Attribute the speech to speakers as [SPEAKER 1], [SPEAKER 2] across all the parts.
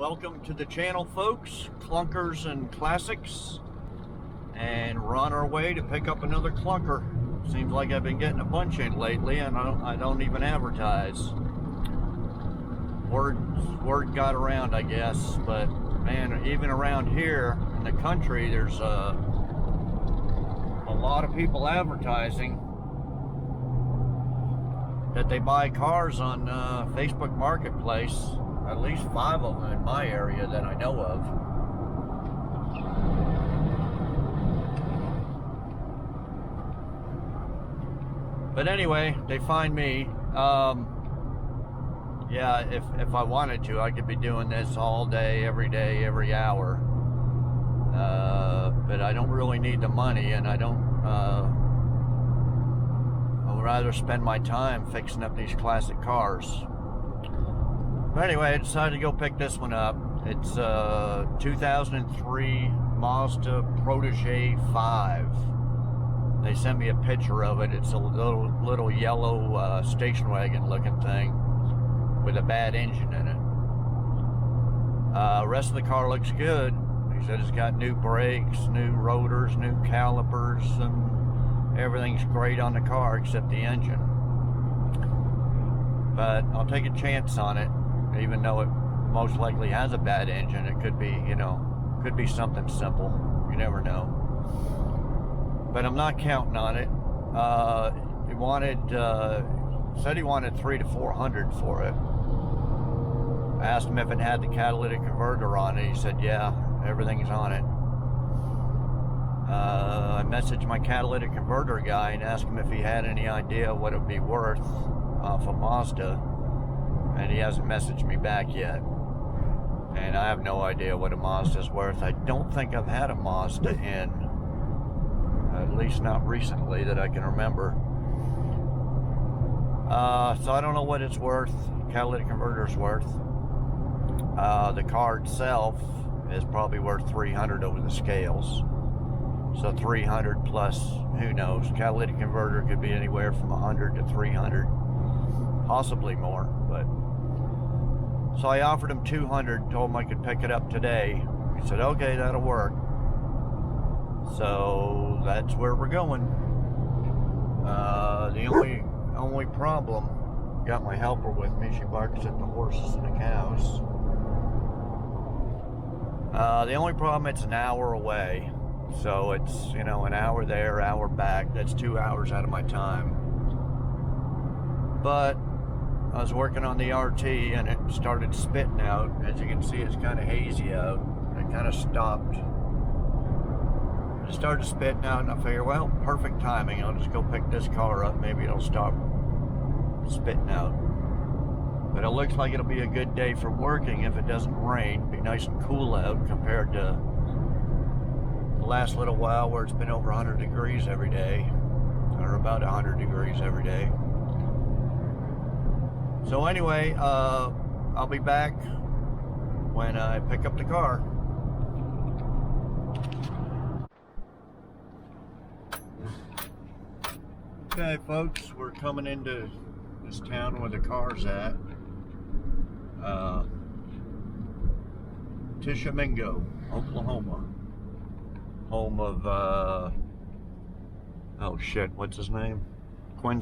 [SPEAKER 1] Welcome to the channel, folks. Clunkers and Classics. And we're on our way to pick up another clunker. Seems like I've been getting a bunch in lately, and I don't even advertise. Word got around, I guess, but man, even around here in the country, there's a lot of people advertising that they buy cars on Facebook Marketplace. At least 5 of them in my area that I know of. But anyway, they find me. Yeah, if I wanted to, I could be doing this all day, every hour. But I don't really need the money, and I don't. I'd rather spend my time fixing up these classic cars. But anyway, I decided to go pick this one up. It's a 2003 Mazda Protege 5. They sent me a picture of it. It's a little yellow station wagon looking thing with a bad engine in it. Rest of the car looks good. He said it's got new brakes, new rotors, new calipers, and everything's great on the car except the engine. But I'll take a chance on it. Even though it most likely has a bad engine, it could be, could be something simple. You never know. But I'm not counting on it. He said he wanted 300 to 400 for it. I asked him if it had the catalytic converter on it. He said, yeah, everything's on it. I messaged my catalytic converter guy and asked him if he had any idea what it would be worth for Mazda. And he hasn't messaged me back yet. And I have no idea what a Mazda's worth. I don't think I've had a Mazda in, at least not recently that I can remember. So I don't know what it's worth, catalytic converter's worth. The car itself is probably worth 300 over the scales. So 300 plus, who knows, catalytic converter could be anywhere from 100 to 300. Possibly more, but so I offered him 200, told him I could pick it up today. He said, okay, that'll work. So that's where we're going. The only problem, got my helper with me. She barks at the horses and the cows. The only problem, it's an hour away. So it's, an hour there, hour back. That's 2 hours out of my time. But I was working on the RT and it started spitting out. As you can see, it's kind of hazy out. It kind of stopped. It started spitting out and I figured, well, perfect timing. I'll just go pick this car up. Maybe it'll stop spitting out. But it looks like it'll be a good day for working if it doesn't rain. Be nice and cool out compared to the last little while where it's been over 100 degrees every day. Or about 100 degrees every day. So anyway, I'll be back when I pick up the car. Okay, folks, we're coming into this town where the car's at. Tishomingo, Oklahoma. Home of, oh shit, what's his name? Gwen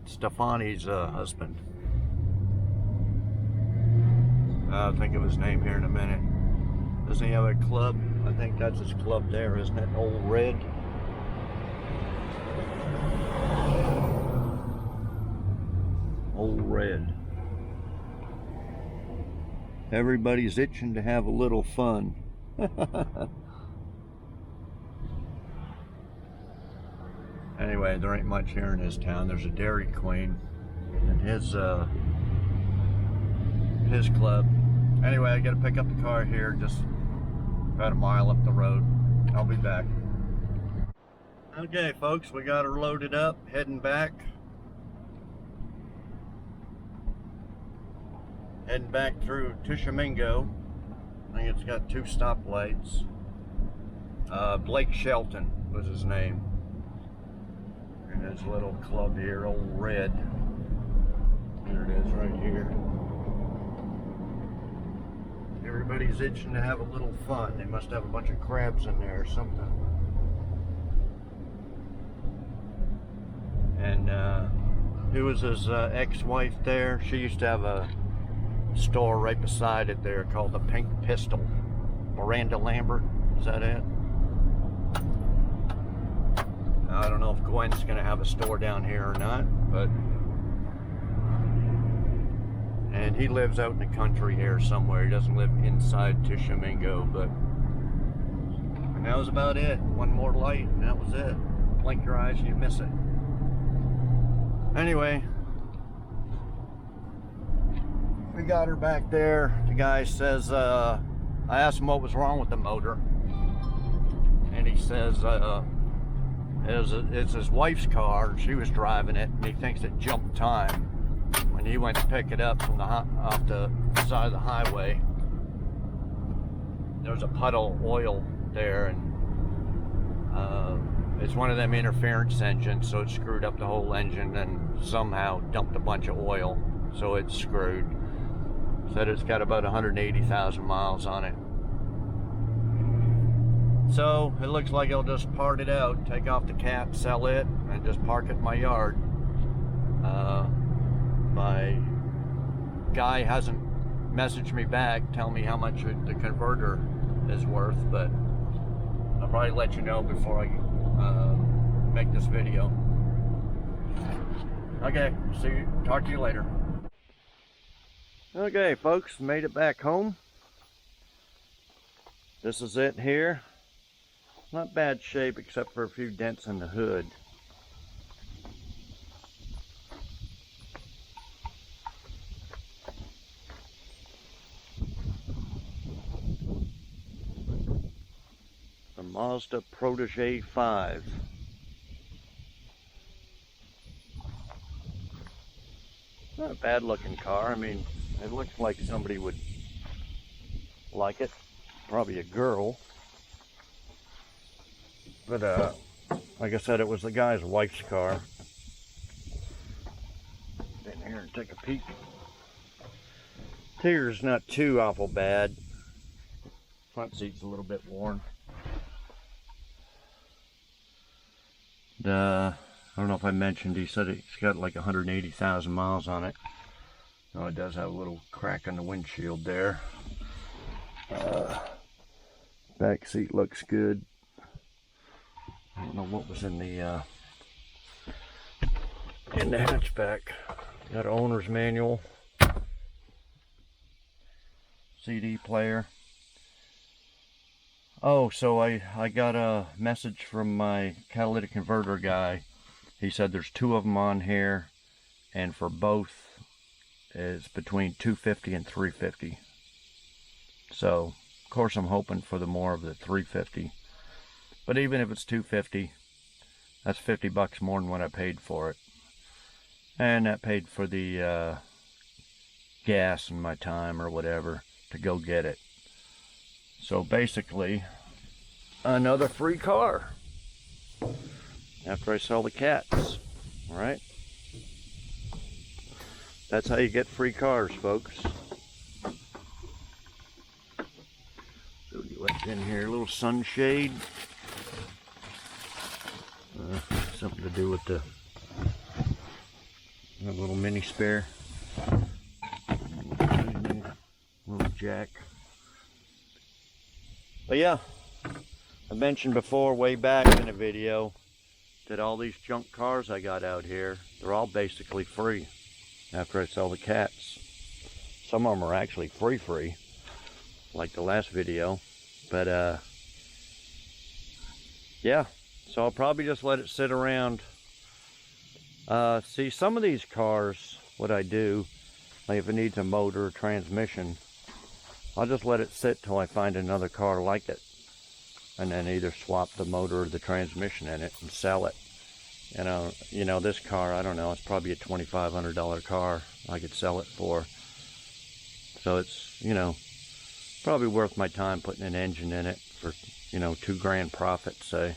[SPEAKER 1] Stefani's husband. I'll think of his name here in a minute. Doesn't he have a club? I think that's his club there, isn't it? Old Red. Old Red. Everybody's itching to have a little fun. Anyway, there ain't much here in this town. There's a Dairy Queen and his club. Anyway, I gotta pick up the car here, just about a mile up the road. I'll be back. Okay, folks, we got her loaded up, heading back. Heading back through Tishomingo. I think it's got 2 stoplights. Blake Shelton was his name. And his little club here, Old Red. There it is right here. Everybody's itching to have a little fun. They must have a bunch of crabs in there or something. And who was his ex-wife there? She used to have a store right beside it there called the Pink Pistol. Miranda Lambert, is that it? I don't know if Gwen's gonna have a store down here or not, but and he lives out in the country here somewhere. He doesn't live inside Tishomingo, but and that was about it. One more light and that was it. Blink your eyes and you miss it. Anyway, we got her back there. The guy says, I asked him what was wrong with the motor, and he says it's his wife's car, and she was driving it, and he thinks it jumped time when he went to pick it up from off the side of the highway. There's a puddle of oil there, and it's one of them interference engines, so it screwed up the whole engine and somehow dumped a bunch of oil, so it's screwed. Said it's got about 180,000 miles on it. So it looks like I'll just part it out, take off the cat, sell it, and just park it in my yard. My guy hasn't messaged me back, tell me how much the converter is worth, but I'll probably let you know before I make this video. Okay, talk to you later. Okay, folks, made it back home. This is it here. Not bad shape except for a few dents in the hood. The Mazda Protege 5. Not a bad looking car. I mean, it looks like somebody would like it. Probably a girl. But like I said, it was the guy's wife's car. Get in here and take a peek. Interior's not too awful bad. Front seat's a little bit worn. I don't know if I mentioned, he said it's got like 180,000 miles on it. Oh, it does have a little crack in the windshield there. Back seat looks good. I don't know what was in the hatchback. Got an owner's manual, CD player. Oh, so I got a message from my catalytic converter guy. He said there's two of them on here, and for both it's between 250 and 350. So of course I'm hoping for the more of the 350. But even if it's 250, that's 50 bucks more than what I paid for it. And that paid for the gas and my time or whatever to go get it. So basically, another free car after I sell the cats, all right? That's how you get free cars, folks. So you left in here a little sunshade. Something to do with the little mini spare. Little jack. But yeah, I mentioned before way back in a video that all these junk cars I got out here, they're all basically free after I sell the cats. Some of them are actually free, like the last video. But yeah, so I'll probably just let it sit around. See, some of these cars, what I do, like if it needs a motor or transmission, I'll just let it sit till I find another car like it, and then either swap the motor or the transmission in it and sell it. You know, this car, I don't know, it's probably a $2,500 car I could sell it for. So it's, you know, probably worth my time putting an engine in it for, you know, $2,000 profit, say.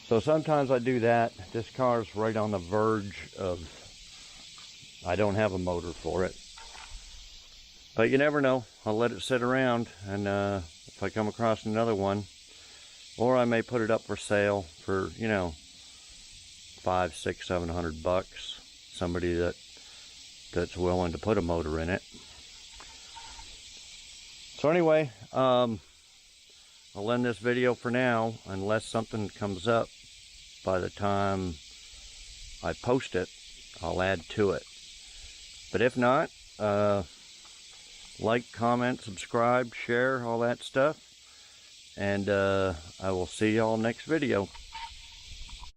[SPEAKER 1] So sometimes I do that. This car's right on the verge of, I don't have a motor for it. But you never know. I'll let it sit around, and if I come across another one, or I may put it up for sale for, you know, $500, $600, $700. Somebody that's willing to put a motor in it. So anyway, I'll end this video for now, unless something comes up by the time I post it. I'll add to it. But if not, like, comment, subscribe, share, all that stuff. And I will see y'all next video.